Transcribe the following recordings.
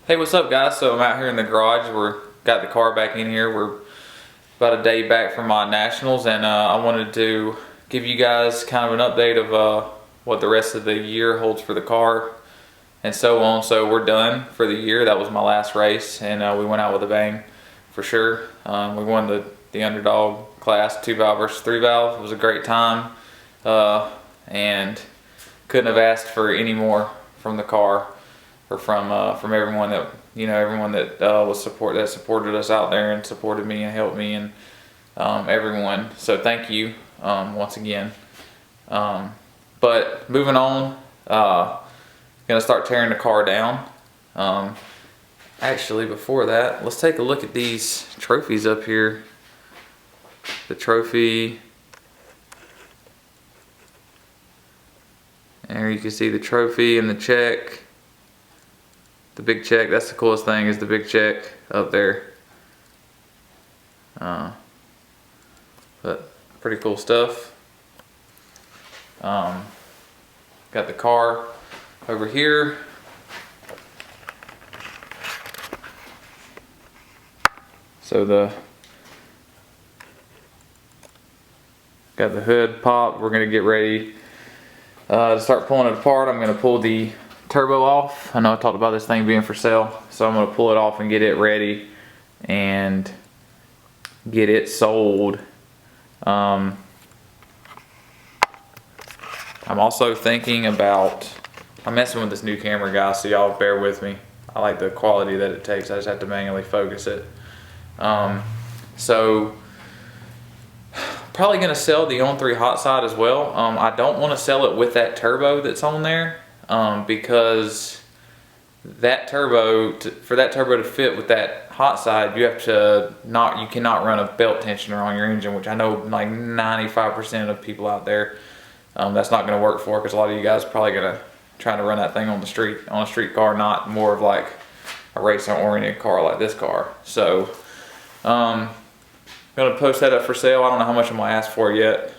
Hey, what's up guys? So I'm out here in the garage. We're got the car back in here. We're about a day back from my nationals, and I wanted to give you guys kind of an update of what the rest of the year holds for the car and so on. So we're done for the year. That was my last race, and we went out with a bang for sure. We won the underdog class, 2 valve versus 3 valve. It was a great time, and couldn't have asked for any more from the car, or from everyone that supported us out there and supported me and helped me, and everyone. So thank you once again. But moving on, gonna start tearing the car down. Actually, before that, let's take a look at these trophies up here. The trophy. There you can see the trophy and the check. The big check, that's the coolest thing, is the big check up there. But pretty cool stuff. Got the car over here. So got the hood popped. We're gonna get ready to start pulling it apart. I'm gonna pull the turbo off. I know I talked about this thing being for sale, so I'm gonna pull it off and get it ready and get it sold. I'm also thinking about, I'm messing with this new camera, guys, so y'all bear with me. I like the quality that it takes. I just have to manually focus it. So probably gonna sell the On3 hot side as well. I don't want to sell it with that turbo that's on there, because that turbo, for that turbo to fit with that hot side, you cannot run a belt tensioner on your engine, which I know like 95% of people out there, that's not going to work for, because a lot of you guys are probably going to try to run that thing on the street, on a street car, not more of like a racing oriented car like this car. So I'm going to post that up for sale. I don't know how much I'm going to ask for it yet,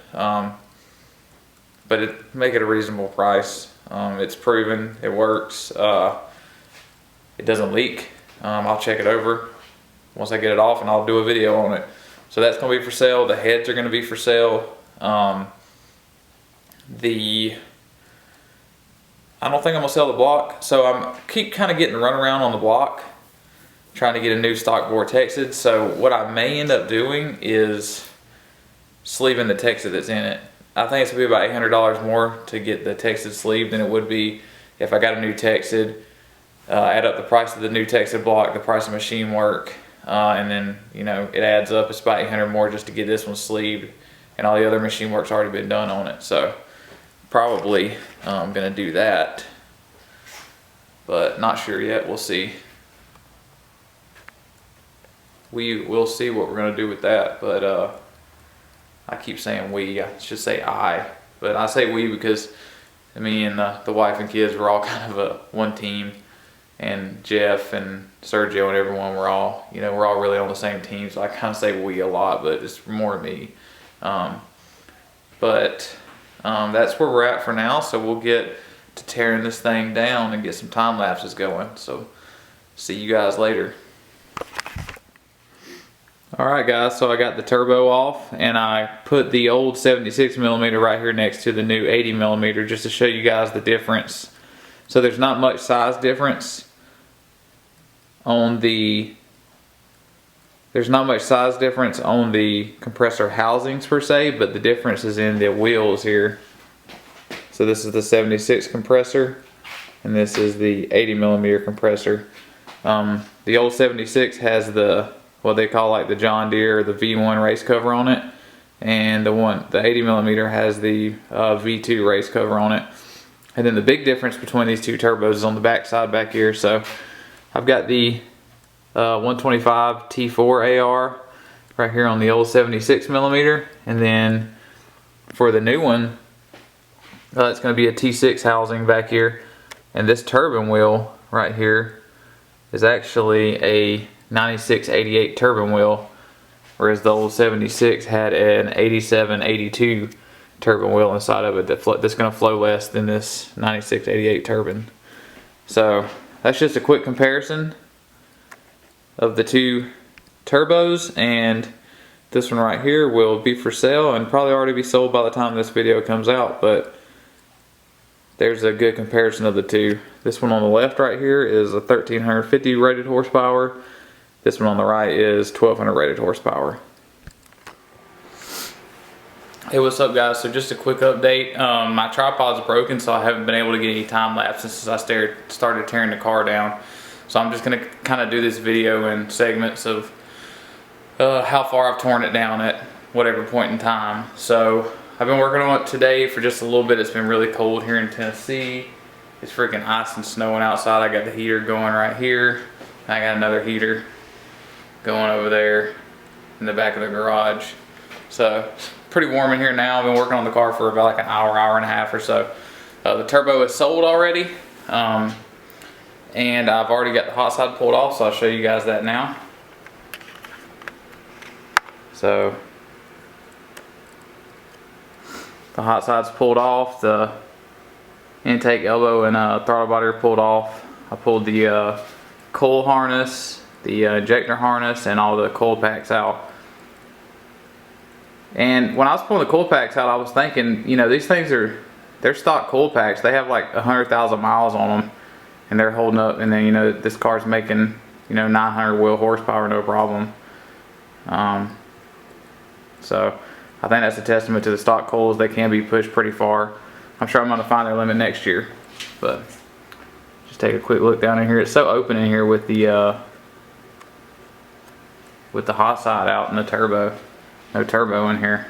but make it a reasonable price. It's proven, it works, it doesn't leak. I'll check it over once I get it off, and I'll do a video on it. So that's going to be for sale. The heads are going to be for sale. I don't think I'm going to sell the block, so I'm keep kind of getting run around on the block trying to get a new stock bore Texas. So what I may end up doing is sleeving the Texas that's in it. I think it's going to be about $800 more to get the Texas sleeve than it would be if I got a new Texas. Add up the price of the new Texas block, the price of machine work, and then it adds up. It's about $800 more just to get this one sleeved, and all the other machine work's already been done on it. So probably I'm gonna do that, but not sure yet. We'll see. We will see what we're gonna do with that. But I keep saying we. I should say I, but I say we because me and the wife and kids were all kind of one team. And Jeff and Sergio and everyone, we're all really on the same team. So I kind of say we a lot, but it's more me. But that's where we're at for now. So we'll get to tearing this thing down and get some time lapses going. So see you guys later. Alright guys, so I got the turbo off, and I put the old 76mm right here next to the new 80mm just to show you guys the difference. So there's not much size difference on the compressor housings per se, but the difference is in the wheels here. So this is the 76 compressor, and this is the 80mm compressor. The old 76 has what they call like the John Deere or the V1 race cover on it, and the 80mm has the V2 race cover on it. And then the big difference between these two turbos is on the back side back here. So I've got the 125 T4 AR right here on the old 76mm, and then for the new one, it's going to be a T6 housing back here. And this turbine wheel right here is actually a 96-88 turbine wheel, whereas the old 76 had an 87-82 turbine wheel inside of it that's going to flow less than this 96-88 turbine. So that's just a quick comparison of the two turbos, and this one right here will be for sale and probably already be sold by the time this video comes out, but there's a good comparison of the two. This one on the left right here is a 1350 rated horsepower. This one on the right is 1200 rated horsepower. Hey, what's up guys? So just a quick update. My tripod's broken, so I haven't been able to get any time lapses since I started tearing the car down. So I'm just gonna kind of do this video in segments of how far I've torn it down at whatever point in time. So I've been working on it today for just a little bit. It's been really cold here in Tennessee. It's freaking ice and snowing outside. I got the heater going right here. I got another heater going over there in the back of the garage. So it's pretty warm in here now. I've been working on the car for about like an hour, hour and a half or so. The turbo is sold already. And I've already got the hot side pulled off, so I'll show you guys that now. So the hot side's pulled off, the intake elbow and throttle body are pulled off. I pulled the coil harness, the injector harness, and all the coil packs out. And when I was pulling the coil packs out, I was thinking, you know, these things they're stock coil packs. They have like 100,000 miles on them, and they're holding up. And then, you know, this car's making, you know, 900 wheel horsepower, no problem. So I think that's a testament to the stock coils. They can be pushed pretty far. I'm sure I'm going to find their limit next year. But just take a quick look down in here. It's so open in here with the hot side out and the turbo. No turbo in here.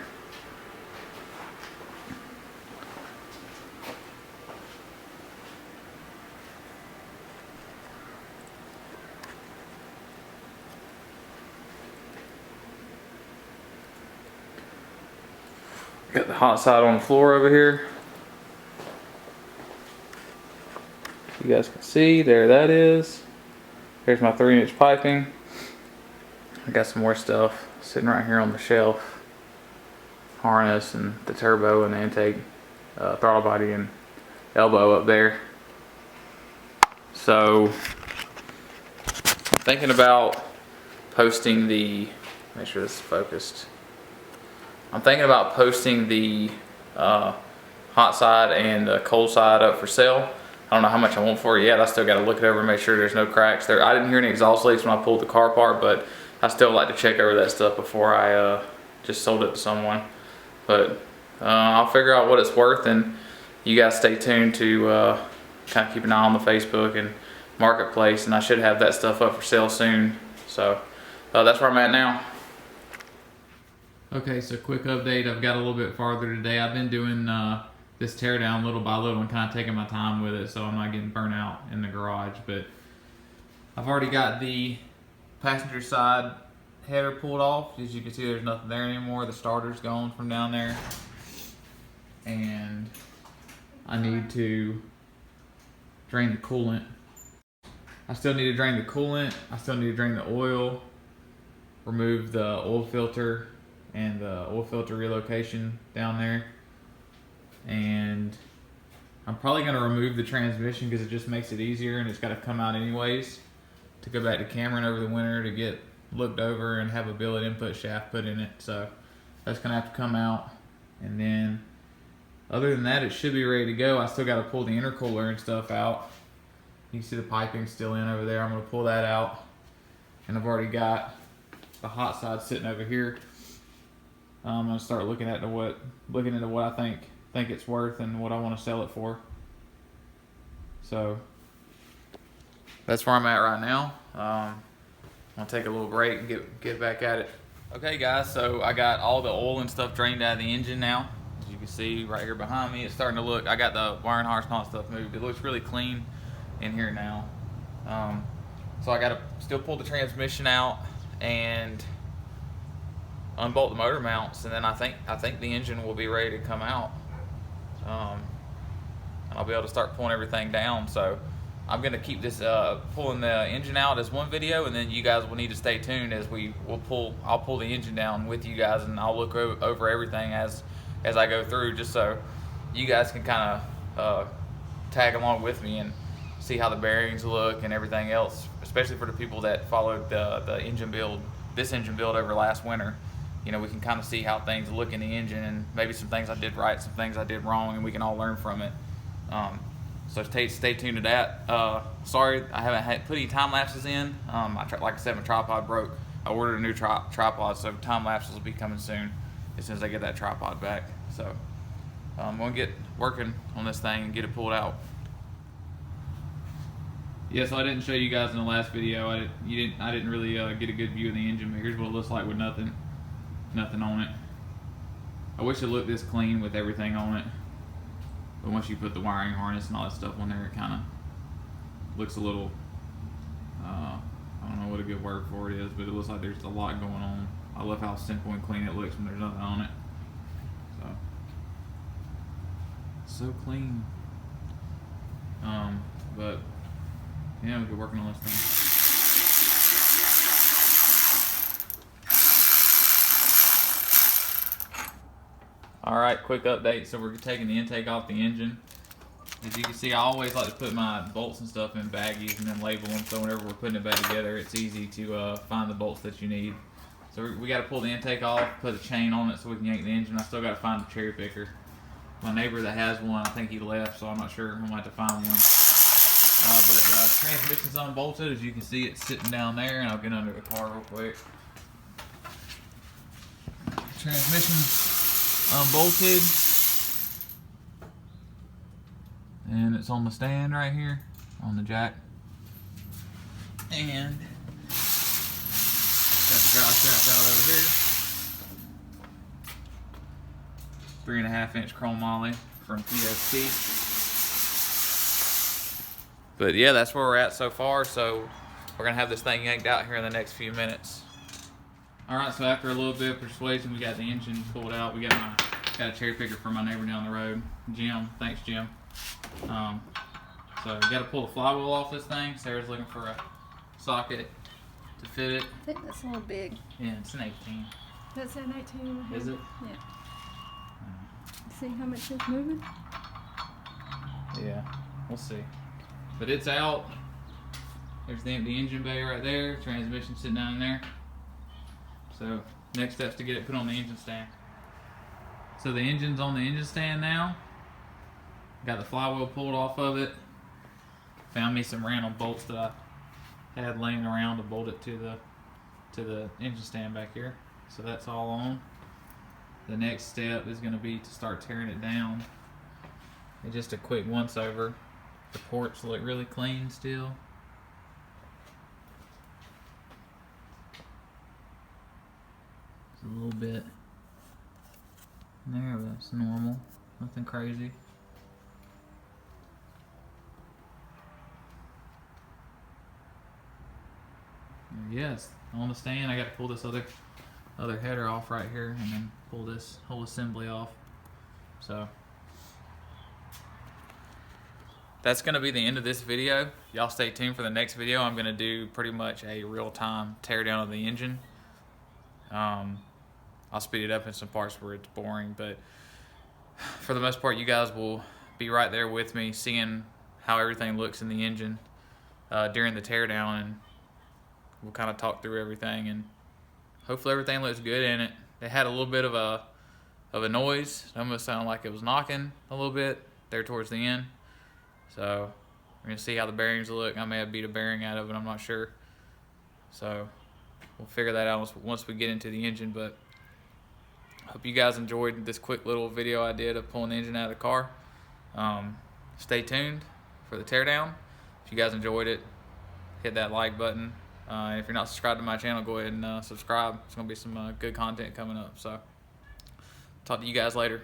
Got the hot side on the floor over here. You guys can see, there that is. There's my 3-inch piping. I got some more stuff sitting right here on the shelf. Harness and the turbo and the intake, throttle body and elbow up there. So I'm thinking about posting make sure this is focused. I'm thinking about posting the hot side and the cold side up for sale. I don't know how much I want for it yet. I still got to look it over and make sure there's no cracks there. I didn't hear any exhaust leaks when I pulled the car apart, but I still like to check over that stuff before I just sold it to someone. But I'll figure out what it's worth, and you guys stay tuned to kind of keep an eye on the Facebook and Marketplace, and I should have that stuff up for sale soon. So that's where I'm at now. Okay, so quick update. I've got a little bit farther today. I've been doing this teardown little by little and kind of taking my time with it, so I'm not getting burnt out in the garage. But I've already got the passenger side header pulled off. As you can see, there's nothing there anymore. The starter's gone from down there. And I need to drain the coolant. I still need to drain the coolant. I still need to drain the oil, remove the oil filter and the oil filter relocation down there. And I'm probably going to remove the transmission because it just makes it easier, and it's got to come out anyways to go back to Cameron over the winter to get looked over and have a billet input shaft put in it. So that's going to have to come out. And then other than that, it should be ready to go. I still got to pull the intercooler and stuff out. You can see the piping still in over there. I'm going to pull that out. And I've already got the hot side sitting over here. I'm going to start looking into what I think it's worth and what I want to sell it for. So that's where I'm at right now. I'll take a little break and get back at it. Okay guys, so I got all the oil and stuff drained out of the engine now. As you can see right here behind me, it's starting to look, I got the wiring harness and all that stuff moved. It looks really clean in here now. So I got to still pull the transmission out and unbolt the motor mounts, and then I think the engine will be ready to come out. And I'll be able to start pulling everything down. So I'm gonna keep this pulling the engine out as one video, and then you guys will need to stay tuned as I'll pull the engine down with you guys, and I'll look over everything as I go through, just so you guys can kind of tag along with me and see how the bearings look and everything else, especially for the people that followed the engine build, this engine build over last winter. You know, we can kind of see how things look in the engine and maybe some things I did right, some things I did wrong, and we can all learn from it. So stay tuned to that. Sorry, I haven't put any time lapses in. Like I said, my tripod broke. I ordered a new tripod, so time lapses will be coming soon as soon as I get that tripod back. So I'm gonna get working on this thing and get it pulled out. Yeah, so I didn't show you guys in the last video. I didn't really get a good view of the engine, but here's what it looks like with nothing on it. I wish it looked this clean with everything on it, but once you put the wiring harness and all that stuff on there, it kind of looks a little, I don't know what a good word for it is, but it looks like there's a lot going on. I love how simple and clean it looks when there's nothing on it. So clean. But yeah, we'll get working on this thing. Alright, quick update. So we're taking the intake off the engine. As you can see, I always like to put my bolts and stuff in baggies and then label them, so whenever we're putting it back together, it's easy to find the bolts that you need. So we got to pull the intake off, put a chain on it so we can yank the engine. I still got to find a cherry picker. My neighbor that has one, I think he left, so I'm not sure. I'm going to have to find one. But transmission's unbolted. As you can see, it's sitting down there, and I'll get under the car real quick. Transmission's unbolted. And it's on the stand right here, on the jack. And got the drive straps out over here. 3.5 inch chrome moly from PSP. But yeah, that's where we're at so far. So we're gonna have this thing yanked out here in the next few minutes. All right, so after a little bit of persuasion, we got the engine pulled out. We got a cherry picker from my neighbor down the road, Jim. Thanks, Jim. So we got to pull the flywheel off this thing. Sarah's looking for a socket to fit it. I think that's a little big. Yeah, it's an 18. That's an 18. Is it? Yeah. See how much it's moving? Yeah, we'll see. But it's out. There's the empty engine bay right there. Transmission sitting down in there. So next step's to get it put on the engine stand. So the engine's on the engine stand now. Got the flywheel pulled off of it. Found me some random bolts that I had laying around to bolt it to the engine stand back here. So that's all on. The next step is going to be to start tearing it down. And just a quick once over. The ports look really clean still. It's a little bit there, but it's normal. Nothing crazy. Yes, on the stand I got to pull this other header off right here and then pull this whole assembly off. So that's going to be the end of this video. Y'all stay tuned for the next video. I'm going to do pretty much a real-time teardown of the engine. I'll speed it up in some parts where it's boring, but for the most part you guys will be right there with me seeing how everything looks in the engine during the teardown, and we'll kind of talk through everything, and hopefully everything looks good in it. It had a little bit of a noise. It almost sounded like it was knocking a little bit there towards the end. So we're gonna see how the bearings look. I may have beat a bearing out of it, I'm not sure. So we'll figure that out once we get into the engine. But hope you guys enjoyed this quick little video I did of pulling the engine out of the car. Stay tuned for the teardown. If you guys enjoyed it, hit that like button. If you're not subscribed to my channel, go ahead and subscribe. It's going to be some good content coming up. So talk to you guys later.